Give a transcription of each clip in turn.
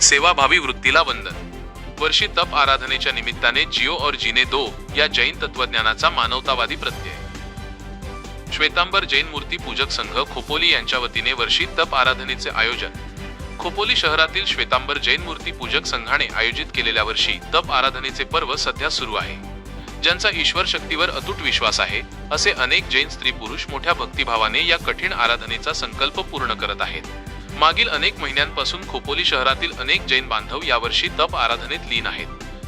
सेवाभावी वृत्तीला वंदन। वर्षी तप आराधनेच्या निमित्ताने जियो और जीने दो या जैन तत्वज्ञानाचा मानवतावादी प्रत्यय। श्वेतांबर जैन मूर्ती पूजक संघ खोपोली यांच्या वतीने वर्षी तप आराधनेचे आयोजन। खोपोली शहरातील श्वेतांबर जैन मूर्ती पूजक संघाने आयोजित केलेल्या वर्षी तप आराधनेचे पर्व सध्या सुरू आहे। ज्यांचा ईश्वर शक्तीवर अतूट विश्वास आहे असे अनेक जैन स्त्री पुरुष मोठ्या भक्तिभावाने या कठीण आराधनेचा संकल्प पूर्ण करत आहेत। मागील अनेक महिन्यांपासून खोपोली शहरातील अनेक जैन बांधव यावर्षी तप आराधनेत लीन आहेत,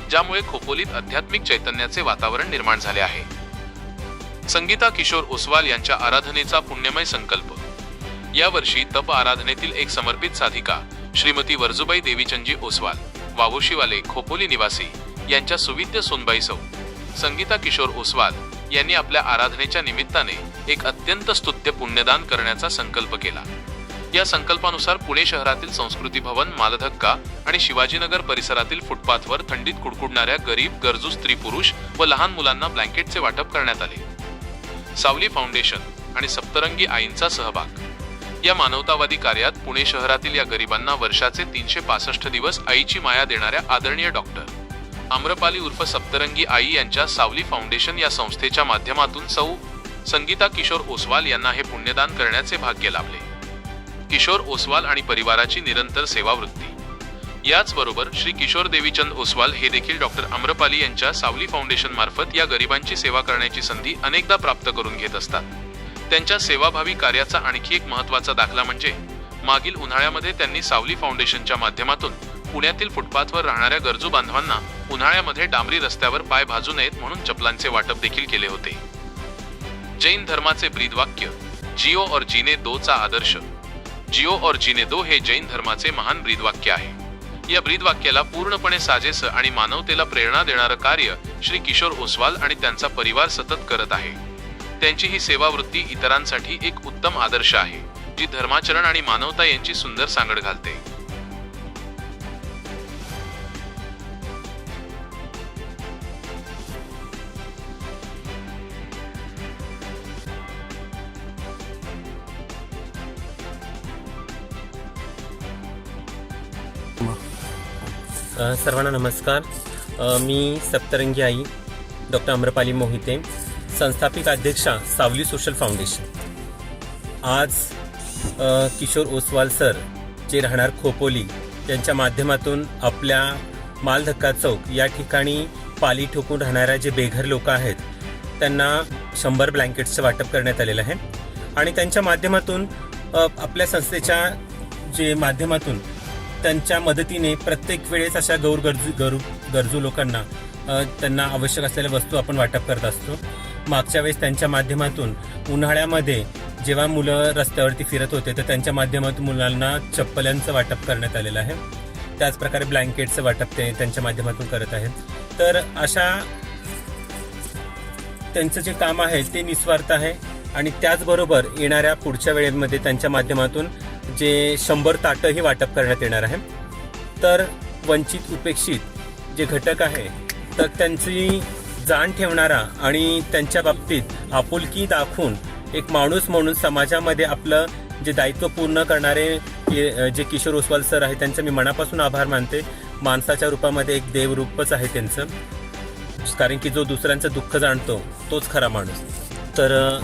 ज्यामुळे खोपोलीत आध्यात्मिक चैतन्याचे वातावरण निर्माण झाले आहे। संगीता किशोर ओसवाल यांच्या आराधनेचा पुण्यमय संकल्प। यावर्षी तप आराधनेतील एक समर्पित साधिका श्रीमती वर्जुबाई देवीचंदजी ओसवाल, वावोशीवाले, खोपोली निवासी यांच्या सुविद्य सोनबाई सौ संगीता किशोर ओसवाल यांनी आपल्या आराधनेच्या निमित्ताने एक अत्यंत स्तुत्य पुण्यदान करण्याचा संकल्प केला। या संकल्पानुसार पुणे शहरातील संस्कृती भवन, मालधक्का आणि शिवाजीनगर परिसरातील फुटपाथवर थंडीत कुडकुडणाऱ्या गरीब गरजू स्त्री पुरुष व लहान मुलांना ब्लँकेटचे वाटप करण्यात आले। सावली फाउंडेशन आणि सप्तरंगी आईंचा सहभाग। या मानवतावादी कार्यात पुणे शहरातील या गरिबांना वर्षाचे 365 दिवस आईची माया देणाऱ्या आदरणीय डॉक्टर आम्रपाली उर्फ सप्तरंगी आई यांच्या सावली फाउंडेशन या संस्थेच्या माध्यमातून सौ संगीता किशोर ओसवाल यांना हे पुण्यदान करण्याचे भाग्य लाभले। किशोर ओसवाल आणि परिवाराची निरंतर सेवावृत्ती। याचबरोबर श्री किशोर देवीचंद ओसवाल हे देखील डॉक्टर आम्रपाली यांच्या सावली फाउंडेशन मार्फत या गरिबांची सेवा करण्याची संधी अनेकदा प्राप्त करून घेत असतात। त्यांच्या सेवाभावी कार्याचा आणखी एक महत्त्वाचा दाखला म्हणजे मागील उन्हाळ्यामध्ये त्यांनी सावली फाउंडेशनच्या माध्यमातून पुण्यातील फुटपाथवर राहणाऱ्या गरजू बांधवांना उन्हाळ्यामध्ये डांबरी रस्त्यावर पाय भाजू नयेत म्हणून चपलांचे वाटप देखील केले होते। जैन धर्माचे ब्रीदवाक्य जियो और जीने दो चा आदर्श। जियो और जीने दो हे जैन धर्माचे महान ब्रीदवाक्य आहे। या ब्रीदवाक्याला पूर्णपणे साजेसं आणि मानवतेला प्रेरणा देणारं कार्य श्री किशोर ओसवाल आणि त्यांचा परिवार सतत करत आहे। त्यांची ही सेवावृत्ती इतरांसाठी एक उत्तम आदर्श आहे, जी धर्माचरण आणि मानवता यांची सुंदर सांगड घालते। सर्वांना नमस्कार। मी सप्तरंगी आई डॉक्टर आम्रपाली मोहिते, संस्थापिक अध्यक्षा सावली सोशल फाउंडेशन। आज किशोर ओसवाल सर जे राहणार खोपोली यांच्या माध्यमातून आपल्या मालधक्का चौक या ठिकाणी पाली ठोकून राहणाऱ्या जे बेघर लोक आहेत त्यांना 100 ब्लँकेट्सचं वाटप करण्यात आलेलं आहे आणि त्यांच्या माध्यमातून आपल्या संस्थेच्या जे माध्यमातून त्यांच्या मदतीने प्रत्येक वेळेस अशा गरजू लोकांना त्यांना आवश्यक असलेल्या वस्तू आपण वाटप करत असतो। मागच्या वेळेस त्यांच्या माध्यमातून उन्हाळ्यामध्ये जेव्हा मुलं रस्त्यावरती फिरत होते तर त्यांच्या माध्यमातून मुलांना चप्पलांचं वाटप करण्यात आलेलं आहे। त्याचप्रकारे ब्लँकेटचं वाटप ते त्यांच्या माध्यमातून करत आहेत। तर अशा त्यांचं जे काम आहे ते निस्वार्थ आहे आणि त्याचबरोबर येणाऱ्या पुढच्या वेळेमध्ये त्यांच्या माध्यमातून जे 100 ताटंही वाटप करण्यात येणार आहे। तर वंचित उपेक्षित जे घटक आहे तर त्यांची जाण ठेवणारा आणि त्यांच्या बाबतीत आपुलकी दाखवून एक माणूस म्हणून समाजामध्ये आपलं जे दायित्व पूर्ण करणारे जे किशोर ओसवाल सर आहे त्यांचे मी मनापासून आभार मानते। माणसाच्या रूपामध्ये एक देवरूपच आहे त्यांचं, कारण की जो दुसऱ्यांचं दुःख जाणतो तोच खरा माणूस। तर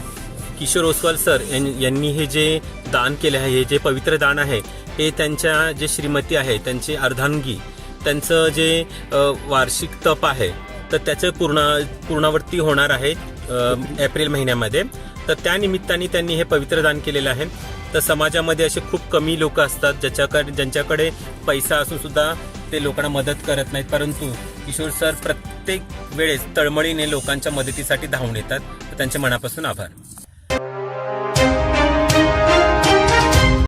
किशोर ओसवाल सर यांनी हे जे दान केले आहे, हे जे पवित्र दान आहे हे त्यांच्या जे श्रीमती आहे त्यांची अर्धांगी त्यांचं जे वार्षिक तप आहे तर त्याचं पूर्णावृत्ती होणार आहे एप्रिल महिन्यामध्ये। तर त्या निमित्ताने त्यांनी हे पवित्र दान केलेलं आहे। तर समाजामध्ये असे खूप कमी लोक असतात ज्यांच्याकडे पैसा असून सुद्धा ते लोकांना मदत करत नाहीत, परंतु किशोर सर प्रत्येक वेळेस तळमळीने लोकांच्या मदतीसाठी धावून येतात। तर त्यांच्या मनापासून आभार।